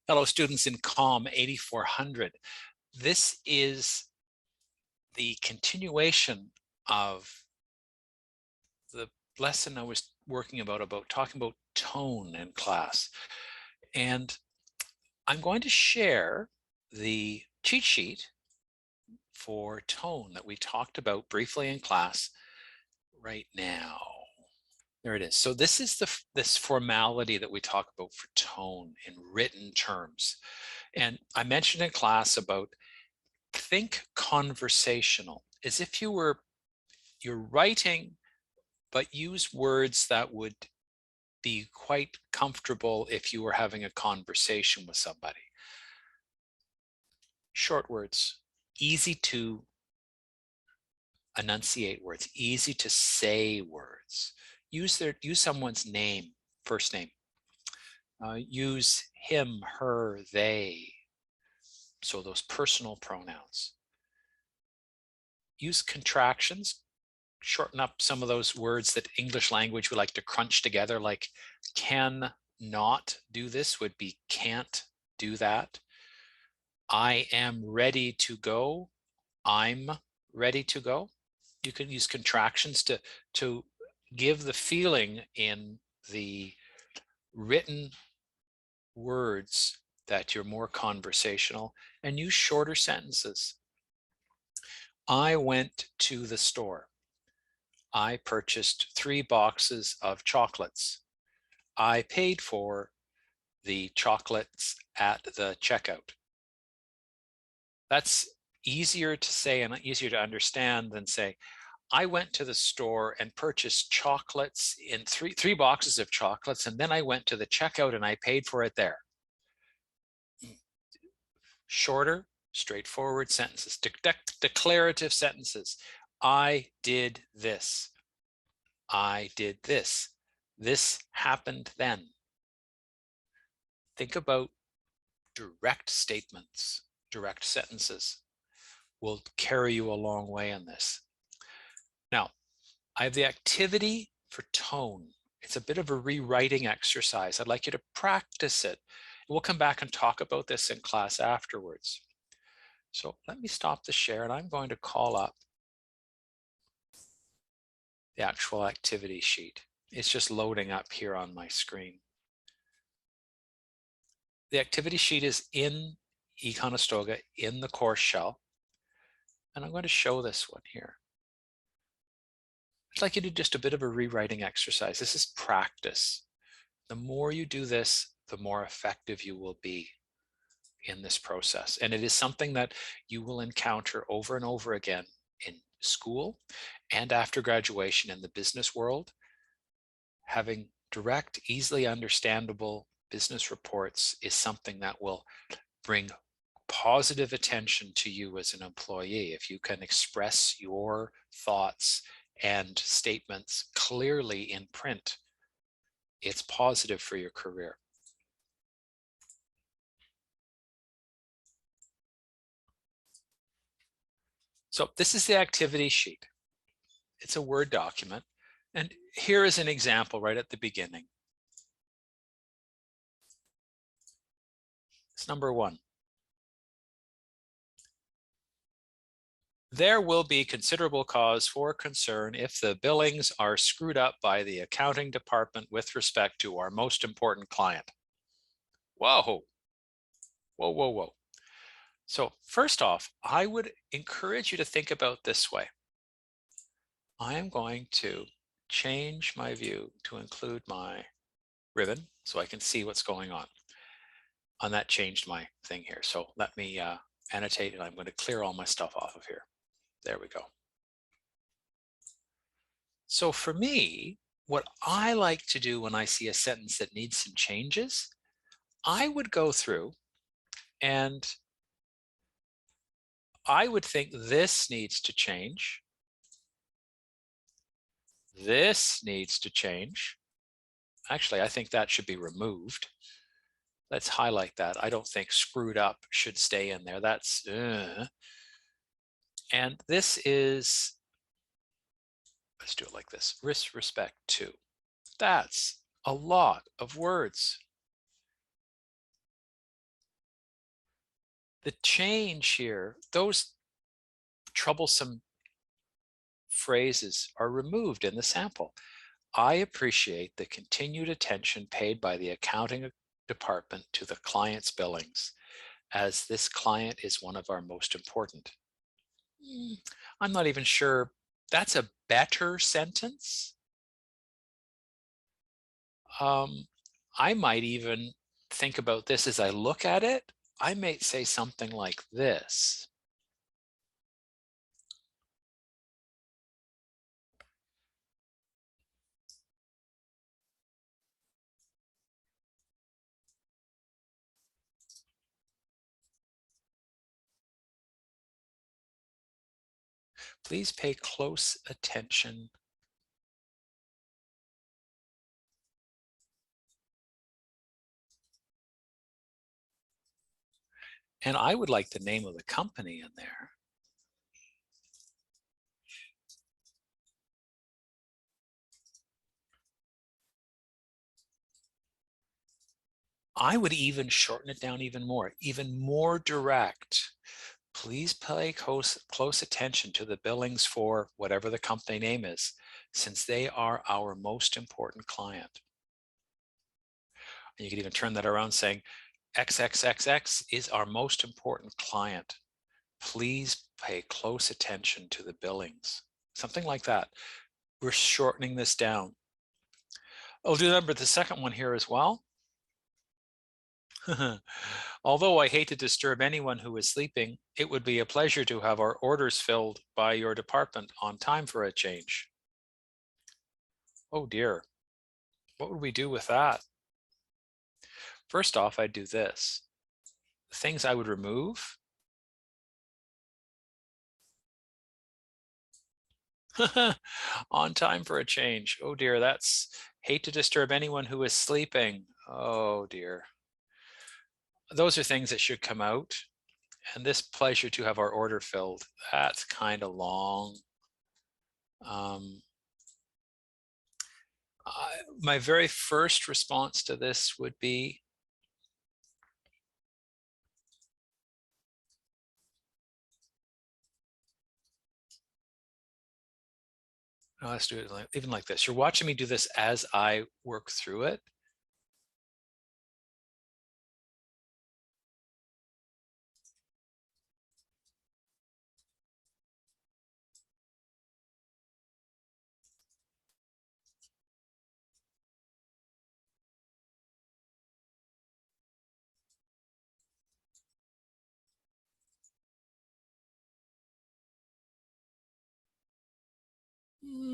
Hello, students in COMM8400. This is the continuation of the lesson I was working about talking about tone in class. And I'm going to share the cheat sheet for tone that we talked about briefly in class right now. There it is. So this is this formality that we talk about for tone in written terms. And I mentioned in class about think conversational, as if you're writing, but use words that would be quite comfortable if you were having a conversation with somebody. Short words, easy to enunciate words, easy to say words. Use someone's name, first name. Use him, her, they. So those personal pronouns. Use contractions. Shorten up some of those words that English language would like to crunch together, like can not do this would be can't do that. I am ready to go. I'm ready to go. You can use contractions to give the feeling in the written words that you're more conversational, and use shorter sentences. I went to the store. I purchased 3 boxes of chocolates. I paid for the chocolates at the checkout. That's easier to say and easier to understand than say, I went to the store and purchased chocolates in three boxes of chocolates, and then I went to the checkout and I paid for it there. Shorter, straightforward sentences, declarative sentences. I did this. I did this. This happened then. Think about direct statements, direct sentences will carry you a long way in this. Now, I have the activity for tone. It's a bit of a rewriting exercise. I'd like you to practice it. We'll come back and talk about this in class afterwards. So let me stop the share, and I'm going to call up the actual activity sheet. It's just loading up here on my screen. The activity sheet is in Conestoga in the course shell, and I'm going to show this one here. I'd like you to do just a bit of a rewriting exercise. This is practice. The more you do this, the more effective you will be in this process. And it is something that you will encounter over and over again in school and after graduation in the business world. Having direct, easily understandable business reports is something that will bring positive attention to you as an employee. If you can express your thoughts and statements clearly in print, it's positive for your career. So this is the activity sheet. It's a Word document. And here is an example right at the beginning. It's number 1. There will be considerable cause for concern if the billings are screwed up by the accounting department with respect to our most important client. Whoa, whoa, whoa, whoa. So first off, I would encourage you to think about this way. I am going to change my view to include my ribbon so I can see what's going on. And that changed my thing here. So let me annotate, and I'm going to clear all my stuff off of here. There we go. So for me, what I like to do when I see a sentence that needs some changes, I would go through and I would think this needs to change. This needs to change. Actually, I think that should be removed. Let's highlight that. I don't think screwed up should stay in there. That's, and this is, let's do it like this, respect to. That's a lot of words. The change here, those troublesome phrases are removed in the sample. I appreciate the continued attention paid by the accounting department to the client's billings, as this client is one of our most important. I'm not even sure that's a better sentence. I might even think about this as I look at it. I might say something like this. Please pay close attention. And I would like the name of the company in there. I would even shorten it down even more direct. Please pay close attention to the billings for whatever the company name is, since they are our most important client. And you could even turn that around saying, XXXX is our most important client. Please pay close attention to the billings. Something like that. We're shortening this down. Oh, remember the second one here as well. Although I hate to disturb anyone who is sleeping, it would be a pleasure to have our orders filled by your department on time for a change. Oh dear, what would we do with that? First off, I'd do this. Things I would remove. On time for a change. Oh dear, that's hate to disturb anyone who is sleeping. Oh dear. Those are things that should come out. And this pleasure to have our order filled, that's kind of long. My very first response to this would be, oh, let's do it even like this. You're watching me do this as I work through it.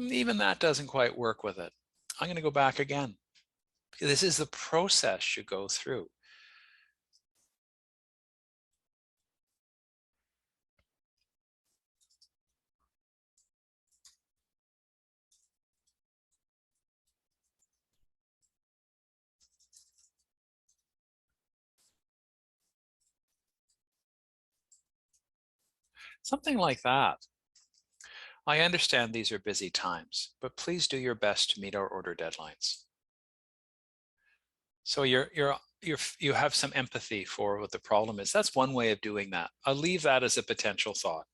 Even that doesn't quite work with it. I'm going to go back again. This is the process you go through. Something like that. I understand these are busy times, but please do your best to meet our order deadlines. So you have some empathy for what the problem is. That's one way of doing that. I'll leave that as a potential thought.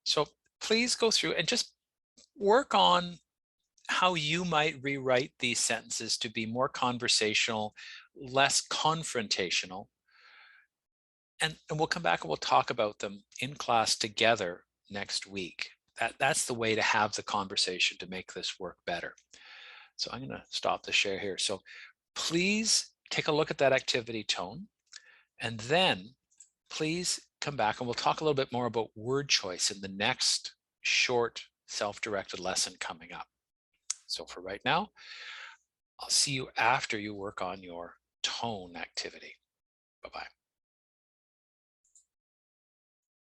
So please go through and just work on how you might rewrite these sentences to be more conversational, less confrontational. And we'll come back and we'll talk about them in class together next week. That's the way to have the conversation to make this work better. So I'm going to stop the share here. So please take a look at that activity tone, and then please come back and we'll talk a little bit more about word choice in the next short self-directed lesson coming up. So for right now, I'll see you after you work on your tone activity. Bye-bye.